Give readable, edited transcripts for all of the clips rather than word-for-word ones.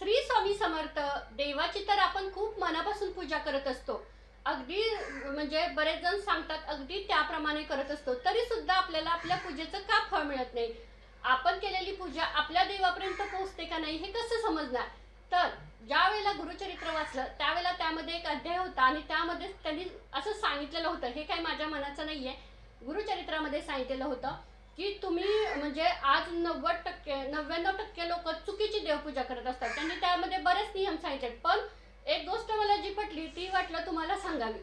श्री स्वामी समर्थ. देवाची तर आपण खूप मनापासून पूजा करत असतो. अगदी म्हणजे बरेच जण सांगतात अगदी त्याप्रमाणे करत असतो. तरी सुद्धा आपल्याला आपल्या पूजेचं का फळ मिळत नाही? आपण केलेली पूजा आपल्या देवापर्यंत पोहोचते का नाही हे कसं समजणार? तर ज्या वेळेला गुरुचरित्र वाचलं त्यावेळेला त्यामध्ये एक अध्याय होता आणि त्यामध्ये त्यांनी असं सांगितलेलं होतं, हे काही माझ्या मनाचं नाहीये. गुरुचरित्रामध्ये सांगितलेलं होतं की तुम्ही म्हणजे आज 90% 99% लोक चुकीची देवपूजा करत असतात. त्यांनी त्यामध्ये बरेच नियम सांगितले, पण एक गोष्ट मला जी पटली ती वाटलं तुम्हाला सांगावी.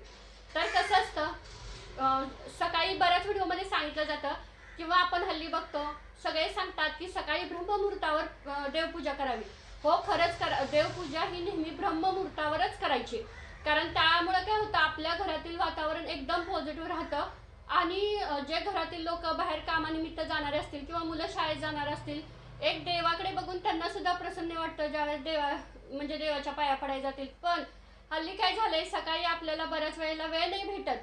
तर कसं असतं, सकाळी बऱ्याच व्हिडिओमध्ये सांगितलं जातं किंवा आपण हल्ली बघतो सगळे सांगतात की सकाळी ब्रह्ममुहूर्तावर देवपूजा करावी. हो, खरंच देवपूजा ही नेहमी ब्रह्ममुहूर्तावरच करायची. कारण त्यामुळे काय होतं, आपल्या घरातील वातावरण एकदम पॉझिटिव्ह राहतं आणि जे घरातील लोक बाहेर कामानिमित्त जाणारे असतील किंवा मुलं शाळेत जाणार असतील, एक देवाकडे बघून त्यांना सुद्धा प्रसन्न वाटतं ज्यावेळेस म्हणजे देवाच्या पाया पडायला जातील. पण हल्ली काय झालंय, सकाळी आपल्याला बऱ्याच वेळेला वेळ नाही भेटत.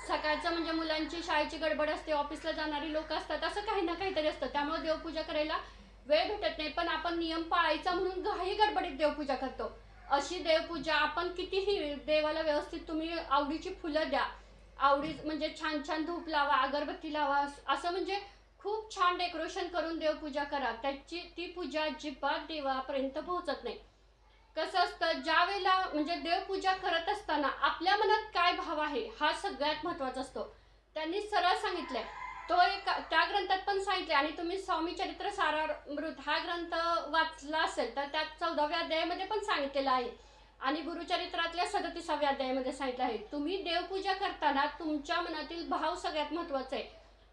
सकाळचं म्हणजे मुलांची शाळेची गडबड असते, ऑफिसला जाणारी लोक असतात, असं काही ना काहीतरी असतं, त्यामुळे देवपूजा करायला वेळ भेटत नाही. पण आपण नियम पाळायचा म्हणून घाई गडबडीत देवपूजा करतो. अशी देवपूजा आपण कितीही देवाला व्यवस्थित तुम्ही आवडीची फुलं द्या, आवडी म्हणजे छान छान धूप लावा, अगरबत्ती लावा, असं म्हणजे खूप छान डेकोरेशन करून देवपूजा करा, त्याची ती पूजा अजिबात देवापर्यंत पोहोचत नाही. कसं असतं, ज्या वेळेला म्हणजे देवपूजा करत असताना आपल्या मनात काय भाव आहे हा सगळ्यात महत्त्वाचा असतो. त्यांनी सरळ सांगितलंय, तो एक त्या ग्रंथात पण सांगितले आणि तुम्ही स्वामी चरित्र सारामृत हा ग्रंथ वाचला असेल तर त्यात 14व्या अध्यायामध्ये पण सांगितलेलं आहे आणि गुरुचरित्रातल्या 37व्या अध्यायामध्ये सांगितलं आहे. तुम्ही देवपूजा करताना तुमच्या मनातील भाव सगळ्यात महत्त्वाचा आहे.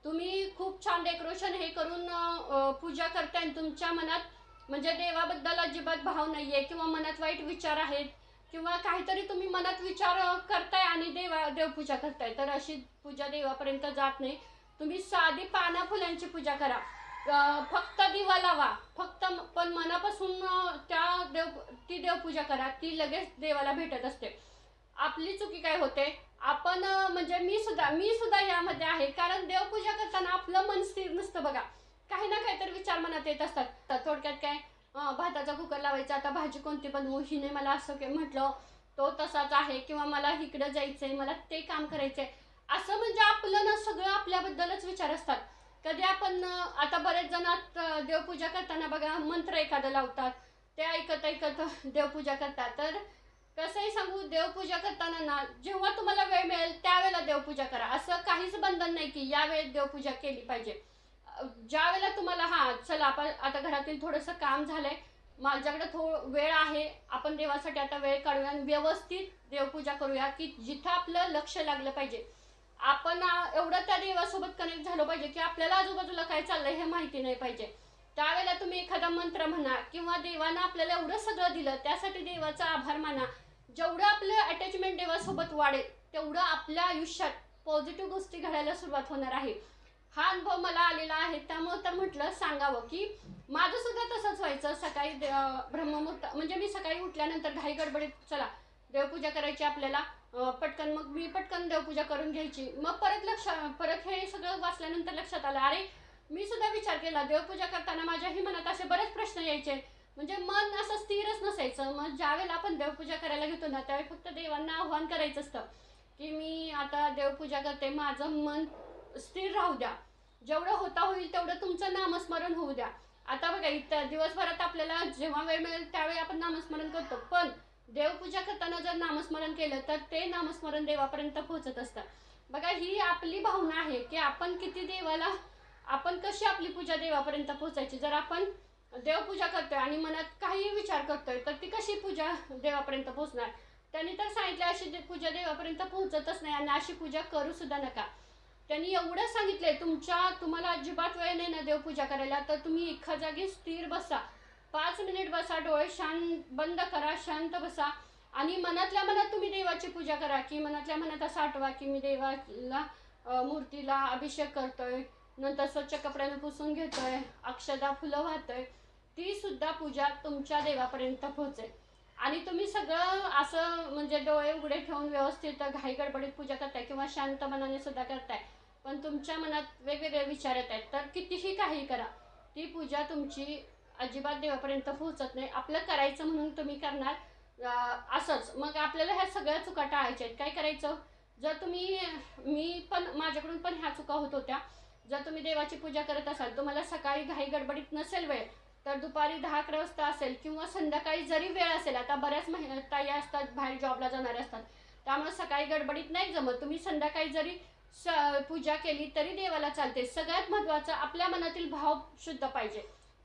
तुम्ही खूप छान डेकोरेशन हे करून पूजा करताय आणि तुमच्या मनात म्हणजे देवाबद्दल अजिबात भाव नाहीये किंवा मनात वाईट विचार आहेत किंवा काहीतरी तुम्ही मनात विचार करताय आणि देवपूजा करताय, तर अशी पूजा देवापर्यंत जात नाही. तुम्ही साधी पाना फुलांची पूजा करा, फक्त दिवा लावा, फक्त पण मनापासून ती देवपूजा करा, ती लगेच देवाला भेटत असते. आपली चुकी काय होते, आपण म्हणजे मी सुद्धा यामध्ये आहे. कारण देवपूजा करताना आपलं मन स्थिर नसतं बघा, काही ना काहीतरी विचार मनात येत असतात. तर थोडक्यात काय, भाताचा कुकर लावायचा, आता भाजी कोणती बनवू, हिने मला असं म्हटलं, तो तसाच आहे किंवा मला इकडं जायचंय, मला ते काम करायचंय, असं म्हणजे आपलं ना सगळं आपल्याबद्दलच विचार असतात. कधी आपण आता बरेच जण देवपूजा करताना बघा मंत्र एखादं लावतात, ते ऐकत ऐकत देवपूजा करतात. तर कसंही सांगू, देवपूजा करताना ना जेव्हा तुम्हाला वेळ मिळेल त्यावेळेला देवपूजा करा, असं काहीच बंधन नाही की या वेळेत देवपूजा केली पाहिजे. ज्या वेळेला तुम्हाला चला आपण आता घरातील थोडंसं काम झालंय, माझ्याकडे वेळ आहे, आपण देवासाठी आता वेळ काढूया आणि व्यवस्थित देवपूजा करूया की जिथं आपलं लक्ष लागलं पाहिजे. आपण एवढं त्या देवासोबत कनेक्ट झालो पाहिजे की आपल्याला आजूबाजूला काय चाललंय हे माहिती नाही पाहिजे. त्यावेळेला तुम्ही एखादा मंत्र म्हणा किंवा देवानं आपल्याला एवढं सगळं दिलं त्यासाठी देवाचा आभार माना. जेवढं आपलं अटॅचमेंट देवासोबत वाढेल तेवढं आपल्या आयुष्यात पॉझिटिव्ह गोष्टी घडायला सुरुवात होणार आहे. हा अनुभव मला आलेला आहे, त्यामुळे तर म्हटलं सांगावं की माझं सुद्धा तसंच व्हायचं. सकाळी ब्रह्ममुहूर्त म्हणजे मी सकाळी उठल्यानंतर घाई गडबडीत चला देवपूजा करायची आपल्याला, पटकन मग मी पटकन देवपूजा करून घ्यायची. मग परत हे सगळं वाचल्यानंतर लक्षात आलं, अरे मी सुद्धा विचार केला, देवपूजा करताना माझ्याही मनात असे बरेच प्रश्न यायचे, म्हणजे मन असं स्थिरच नसायचं. मग ज्यावेळेला आपण देवपूजा करायला घेतो ना त्यावेळी फक्त देवांना आव्हान करायचं असतं की मी आता देवपूजा करते, माझं मन स्थिर राहू द्या, जेवढं होता होईल तेवढं तुमचं नामस्मरण होऊ द्या. आता बघा इथं दिवसभरात आपल्याला जेव्हा वेळ मिळेल त्यावेळी आपण नामस्मरण करतो, पण देवपूजा करताना जर नामस्मरण केलं तर ते नामस्मरण देवापर्यंत पोहोचत असतं. बघा ही आपली भावना आहे की आपण कशी आपली पूजा देवापर्यंत पोहोचायची. जर आपण देवपूजा करतोय आणि मनात काही विचार करतोय तर ती कशी पूजा देवापर्यंत पोहोचणार? त्यांनी तर सांगितलं अशी पूजा देवापर्यंत पोहोचतच नाही आणि अशी पूजा करू सुद्धा नका. त्यांनी एवढं सांगितलंय, तुम्हाला अजिबात वेळ नाही ना देवपूजा करायला, तर तुम्ही एका जागी स्थिर बसा, 5 मिनिट बसा, डोळे बंद करा, शांत बसा आणि मनातल्या मनात तुम्ही देवाची पूजा करा की मनातल्या मनात असं आठवा की मी देवाला मूर्तीला अभिषेक करतोय, नंतर स्वच्छ कपड्याने पुसून घेतोय, अक्षदा फुलं वाहतोय. ती सुद्धा पूजा तुमच्या देवापर्यंत पोहोचेल आणि तुम्ही सगळं असं म्हणजे डोळे उघडे ठेवून व्यवस्थित घाई गडबडीत पूजा करताय किंवा शांत मनाने सुद्धा करताय, पण तुमच्या मनात वेगवेगळे विचार येत आहेत, तर कितीही काही करा, ती पूजा तुमची अजिबात देवापर्यंत पोहोचत नाही. आपलं करायचं म्हणून तुम्ही करणार असंच. मग आपल्याला ह्या सगळ्या चुका टाळायच्या आहेत. काय करायचं, जर तुम्ही मी पण माझ्याकडून पण ह्या चुका होत होत्या. जर तुम्ही देवाची पूजा करत असाल, तुम्हाला सकाळी घाई गडबडीत नसेल वेळ, तर दुपारी 10-11 वाजता असेल किंवा संध्याकाळी जरी वेळ असेल, आता बऱ्याच ताई असतात बाहेर जॉबला जाणारे असतात, त्यामुळे सकाळी गडबडीत नाही जमत, तुम्ही संध्याकाळी जरी पूजा केली तरी देवाला चालते. सगळ्यात महत्त्वाचं आपल्या मनातील भाव शुद्ध पाहिजे.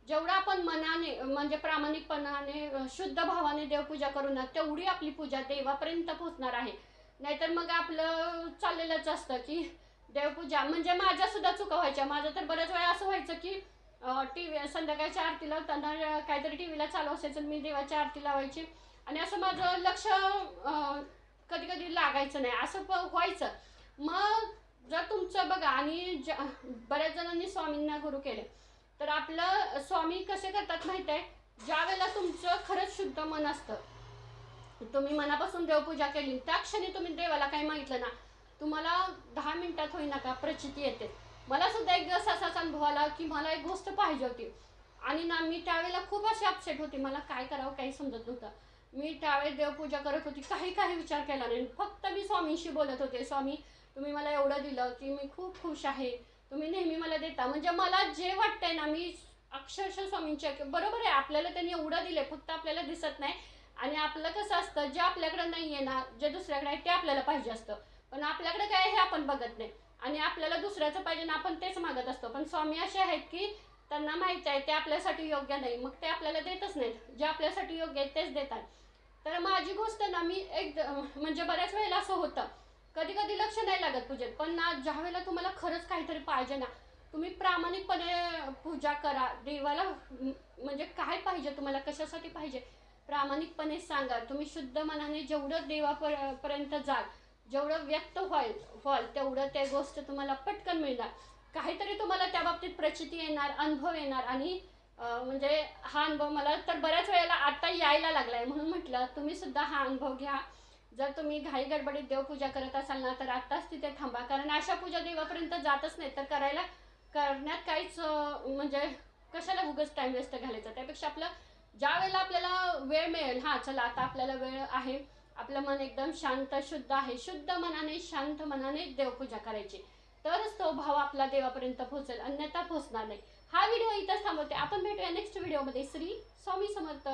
जेवढं आपण मनाने म्हणजे प्रामाणिकपणाने शुद्ध भावाने देवपूजा करू ना, तेवढी आपली पूजा देवापर्यंत पोहोचणार आहे. नाहीतर मग आपलं चाललेलंच असतं की देवपूजा म्हणजे माझ्या सुद्धा चुका व्हायच्या. माझं तर बऱ्याच वेळा असं व्हायचं की टी संध्याकाळच्या आरती लावताना काहीतरी टी व्हीला चालू असायचं, मी देवाची आरती लावायची आणि असं माझं लक्ष कधी कधी लागायचं नाही, असं व्हायचं. मग जर तुमचं बघा आणि बऱ्याच जणांनी स्वामींना गुरु केले, तर आपलं स्वामी कसे करतात माहीत आहे, ज्या वेळेला तुमचं खरंच शुद्ध मन असतं, तुम्ही मनापासून देवपूजा केली, त्या क्षणी तुम्ही देवाला काही मागितलं ना, तुम्हाला 10 मिनिटात होईना का प्रचिती येते. मला सुद्धा एक दिवस असाच अनुभव आला की मला एक गोष्ट पाहिजे होती आणि ना मी त्यावेळेला खूप अशी अपसेट होती, मला काय करावं काही समजत नव्हतं. मी त्यावेळेस देवपूजा करत होती, काही विचार केला नाही, फक्त मी स्वामींशी बोलत होते, स्वामी तुम्ही मला एवढं दिलं की मी खूप खुश आहे, तुम्ही नेहमी मला देता. म्हणजे मला जे वाटतंय ना, मी अक्षरशः स्वामींच्या बरोबर आहे, आपल्याला त्यांनी एवढं दिलंय, फक्त आपल्याला दिसत नाही. आणि आपलं कसं असतं, जे आपल्याकडे नाही आहे ना, जे दुसऱ्याकडे आहे ते आपल्याला पाहिजे असतं, पण आपल्याकडे काय हे आपण बघत नाही आणि आपल्याला दुसऱ्याचं पाहिजे ना, आपण तेच मागत असतो. पण स्वामी असे आहेत की त्यांना माहीत आहे ते आपल्यासाठी योग्य नाही, मग ते आपल्याला देतच नाहीत, जे आपल्यासाठी योग्य आहे तेच देतात. तर माझी गोष्ट ना, मी एक म्हणजे बऱ्याच वेळेला असं होतं, कधी कधी लक्ष नाही लागत पूजेत, पण ना ज्या वेळेला तुम्हाला खरंच काहीतरी पाहिजे ना, तुम्ही प्रामाणिकपणे पूजा करा देवाला. म्हणजे काय पाहिजे तुम्हाला, कशासाठी पाहिजे, प्रामाणिकपणे सांगा. तुम्ही शुद्ध मनाने जेवढं देवापर्यंत जाल, जेवढं व्यक्त व्हाल तेवढं त्या गोष्ट तुम्हाला पटकन मिळणार. काहीतरी तुम्हाला त्या बाबतीत प्रचिती येणार, अनुभव येणार. आणि म्हणजे हा अनुभव मला तर बऱ्याच वेळेला आता यायला लागला आहे, म्हणून म्हटलं तुम्ही सुद्धा हा अनुभव घ्या. जर तुम्ही घाई गडबडीत देवपूजा करत असाल ना, तर आत्ताच तिथे थांबा, कारण अशा पूजा देवापर्यंत जातच नाही, तर करण्यात काहीच म्हणजे कशाला उगाच टाईम वेस्ट घालायचा. त्यापेक्षा आपलं ज्या वेळेला आपल्याला वेळ मिळेल, हां चला आता आपल्याला वेळ आहे, आपलं मन एकदम शांत शुद्ध आहे, शुद्ध मनाने शांत मनाने देवपूजा करायची, तरच तो भाव आपला देवापर्यंत पोहोचेल, अन्यथा पोहोचणार नाही. हा व्हिडिओ इथंच थांबवते. आपण भेटूया नेक्स्ट व्हिडिओमध्ये. श्री स्वामी समर्थ.